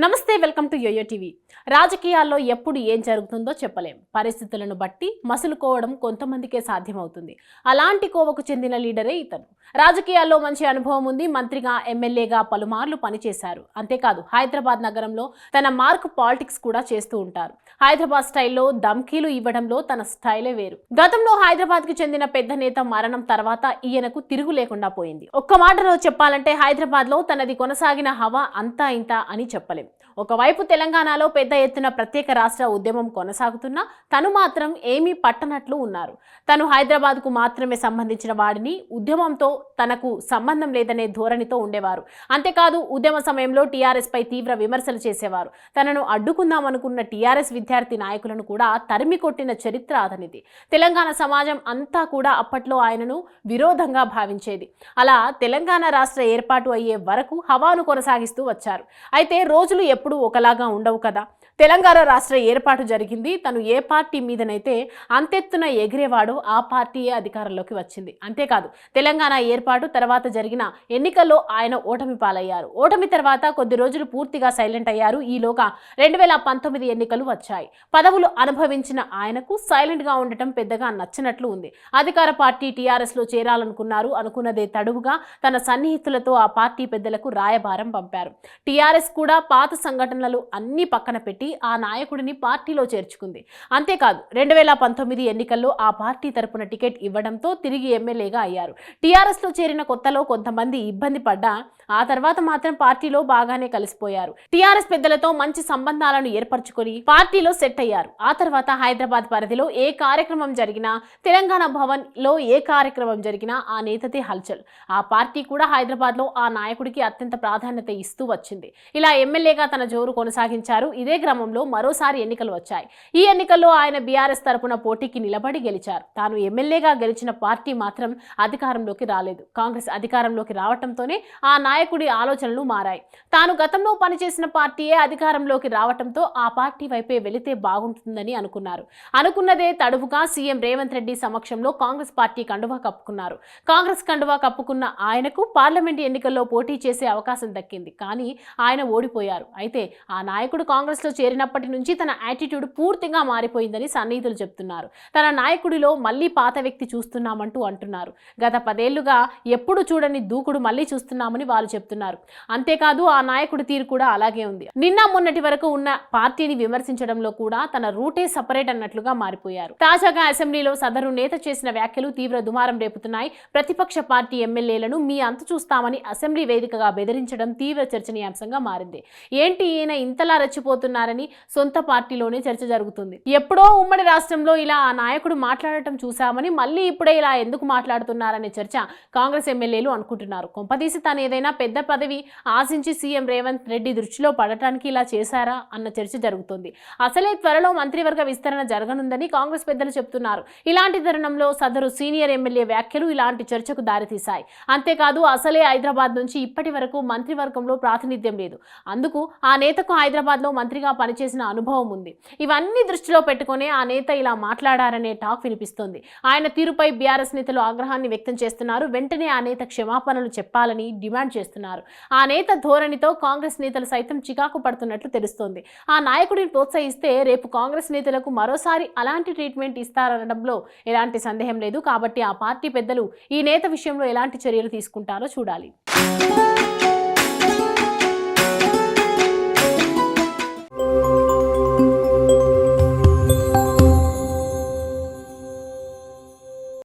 నమస్తే, welcome to yo-yo TV. రాజకీయాల్లో ఎప్పుడు ఏం జరుగుతుందో చెప్పలేం. పరిస్థితులను బట్టి మసులుకోవడం కొంతమందికే సాధ్యమవుతుంది. అలాంటి కోవకు చెందిన లీడరే ఇతను. రాజకీయాల్లో మంచి అనుభవం ఉంది. మంత్రిగా, ఎమ్మెల్యేగా పలుమార్లు పనిచేశారు. అంతేకాదు హైదరాబాద్ నగరంలో తన మార్క్ పాలిటిక్స్ కూడా చేస్తూ ఉంటారు. హైదరాబాద్ స్టైల్లో ధమ్కీలు ఇవ్వడంలో తన స్టైలే వేరు. గతంలో హైదరాబాద్ కి చెందిన పెద్ద నేత మరణం తర్వాత ఈయనకు తిరుగు లేకుండా పోయింది. ఒక్క మాటలో చెప్పాలంటే హైదరాబాద్ లో తనది కొనసాగిన హవా అంతా ఇంత అని చెప్పలేం. ఒకవైపు తెలంగాణలో పెద్ద ఎత్తున ప్రత్యేక రాష్ట్ర ఉద్యమం కొనసాగుతున్నా తను మాత్రం ఏమీ పట్టనట్లు ఉన్నారు. తను హైదరాబాద్ కు మాత్రమే సంబంధించిన వాడిని, ఉద్యమంతో తనకు సంబంధం లేదనే ధోరణితో ఉండేవారు. అంతేకాదు ఉద్యమ సమయంలో టీఆర్ఎస్ పై తీవ్ర విమర్శలు చేసేవారు. తనను అడ్డుకుందామనుకున్న టీఆర్ఎస్ విద్యార్థి నాయకులను కూడా తరిమి కొట్టిన చరిత్ర అతనిది. తెలంగాణ సమాజం అంతా కూడా అప్పట్లో ఆయనను విరోధంగా భావించేది. అలా తెలంగాణ రాష్ట్ర ఏర్పాటు అయ్యే వరకు హవాను కొనసాగిస్తూ వచ్చారు. అయితే రోజులు ఎప్పుడూ ఒకలాగా ఉండవు కదా. తెలంగాణ రాష్ట్ర ఏర్పాటు జరిగింది. తను ఏ పార్టీ మీదనైతే అంతెత్తున ఎగిరేవాడో ఆ పార్టీయే అధికారంలోకి వచ్చింది. అంతేకాదు తెలంగాణ ఏర్పాటు తర్వాత జరిగిన ఎన్నికల్లో ఆయన ఓటమి పాలయ్యారు. ఓటమి తర్వాత కొద్ది రోజులు పూర్తిగా సైలెంట్ అయ్యారు. ఈలోగా 2019 ఎన్నికలు వచ్చాయి. పదవులు అనుభవించిన ఆయనకు సైలెంట్ గా ఉండటం పెద్దగా నచ్చినట్లు ఉంది. అధికార పార్టీ టీఆర్ఎస్ లో చేరాలనుకున్నారు. అనుకున్నదే తడువుగా తన సన్నిహితులతో ఆ పార్టీ పెద్దలకు రాయబారం పంపారు. టీఆర్ఎస్ కూడా పాత సంఘటనలు అన్ని పక్కన పెట్టి ఆ నాయకుడిని పార్టీలో చేర్చుకుంది. అంతేకాదు 2019 ఎన్నికల్లో ఆ పార్టీ తరపున టికెట్ ఇవ్వడంతో తిరిగి ఎమ్మెల్యేగా అయ్యారు. టీఆర్ఎస్ లో చేరిన కొత్తలో కొంతమంది ఇబ్బంది పడ్డా ఆ తర్వాత మాత్రం పార్టీలో బాగానే కలిసిపోయారు. టీఆర్ఎస్ పెద్దలతో మంచి సంబంధాలను ఏర్పరచుకొని పార్టీలో సెట్ అయ్యారు. ఆ తర్వాత హైదరాబాద్ పరిధిలో ఏ కార్యక్రమం జరిగినా, తెలంగాణ భవన్ లో ఏ కార్యక్రమం జరిగినా ఆ నేతదే హల్చల్. ఆ పార్టీ కూడా హైదరాబాద్ లో ఆ నాయకుడికి అత్యంత ప్రాధాన్యత ఇస్తూ వచ్చింది. ఇలా ఎమ్మెల్యేగా తన జోరు కొనసాగించారు. ఇదే క్రమంలో మరోసారి ఎన్నికలు వచ్చాయి. ఈ ఎన్నికల్లో ఆయన బీఆర్ఎస్ తరపున పోటీకి నిలబడి గెలిచారు. తాను ఎమ్మెల్యేగా గెలిచిన పార్టీ మాత్రం అధికారంలోకి రాలేదు. కాంగ్రెస్ అధికారంలోకి రావడంతోనే ఆ నాయకుడి ఆలోచనలు మారాయి. తాను గతంలో పనిచేసిన పార్టీయే అధికారంలోకి రావడంతో ఆ పార్టీ వైపే వెళితే బాగుంటుందని అనుకున్నారు. అనుకున్నదే తడువుగా సీఎం రేవంత్ రెడ్డి సమక్షంలో కాంగ్రెస్ పార్టీ కండువా కప్పుకున్నారు. కాంగ్రెస్ కండువా కప్పుకున్న ఆయనకు పార్లమెంట్ ఎన్నికల్లో పోటీ చేసే అవకాశం దక్కింది. కానీ ఆయన ఓడిపోయారు. అయితే ఆ నాయకుడు కాంగ్రెస్ లో చేరినప్పటి నుంచి తన యాటిట్యూడ్ పూర్తిగా మారిపోయిందని సన్నిహితులు చెప్తున్నారు. తన నాయకుడిలో మళ్లీ పాత వ్యక్తి చూస్తున్నామంటూ అంటున్నారు. గత 10 ఏళ్లుగా ఎప్పుడు చూడని దూకుడు మళ్లీ చూస్తున్నామని వాళ్ళు చెప్తున్నారు. అంతేకాదు ఆ నాయకుడి తీరు కూడా అలాగే ఉంది. నిన్న మొన్నటి వరకు ఉన్న పార్టీని విమర్శించడంలో కూడా తన రూటే సపరేట్ అన్నట్లుగా మారిపోయారు. తాజాగా అసెంబ్లీలో సదరు నేత చేసిన వ్యాఖ్యలు తీవ్ర దుమారం రేపుతున్నాయి. ప్రతిపక్ష పార్టీ ఎమ్మెల్యేలను మీ అంతు చూస్తామని అసెంబ్లీ వేదికగా బెదిరించడం తీవ్ర చర్చనీయాంశంగా మారింది. ఏంటి ఈయన ఇంతలా రెచ్చిపోతున్నారని సొంత పార్టీలోనే చర్చ జరుగుతుంది. ఎప్పుడో ఉమ్మడి రాష్ట్రంలో ఇలా ఆ నాయకుడు మాట్లాడటం చూశామని మళ్ళీ ఇప్పుడే ఇలా ఎందుకు మాట్లాడుతున్నారనే చర్చ కాంగ్రెస్ ఎమ్మెల్యేలు అనుకుంటున్నారు. కొంపదీసి తాను ఏదైనా పెద్ద పదవి ఆశించి సీఎం రేవంత్ రెడ్డి దృష్టిలో పడటానికి ఇలా చేశారా అన్న చర్చ జరుగుతుంది. అసలే త్వరలో మంత్రివర్గ విస్తరణ జరగనుందని కాంగ్రెస్ పెద్దలు చెప్తున్నారు. ఇలాంటి తరుణంలో సదరు సీనియర్ ఎమ్మెల్యే వ్యాఖ్యలు ఇలాంటి చర్చకు దారితీశాయి. అంతేకాదు అసలే హైదరాబాద్ నుంచి ఇప్పటి వరకు మంత్రివర్గంలో ప్రాతినిధ్యం లేదు. అందుకు ఆ నేతకు హైదరాబాద్ లో మంత్రిగా పనిచేసిన అనుభవం ఉంది. ఇవన్నీ దృష్టిలో పెట్టుకునే ఆ నేత ఇలా మాట్లాడారనే టాక్ వినిపిస్తోంది. ఆయన తీరుపై బీఆర్ఎస్ నేతలు ఆగ్రహాన్ని వ్యక్తం చేస్తున్నారు. వెంటనే ఆ నేత క్షమాపణలు చెప్పాలని డిమాండ్ చేస్తున్నారు. ఆ నేత ధోరణితో కాంగ్రెస్ నేతలు సైతం చికాకు పడుతున్నట్లు తెలుస్తోంది. ఆ నాయకుడిని ప్రోత్సహిస్తే రేపు కాంగ్రెస్ నేతలకు మరోసారి అలాంటి ట్రీట్మెంట్ ఇస్తారనడంలో ఎలాంటి సందేహం లేదు. కాబట్టి ఆ పార్టీ పెద్దలు ఈ నేత విషయంలో ఎలాంటి చర్యలు తీసుకుంటారో చూడాలి.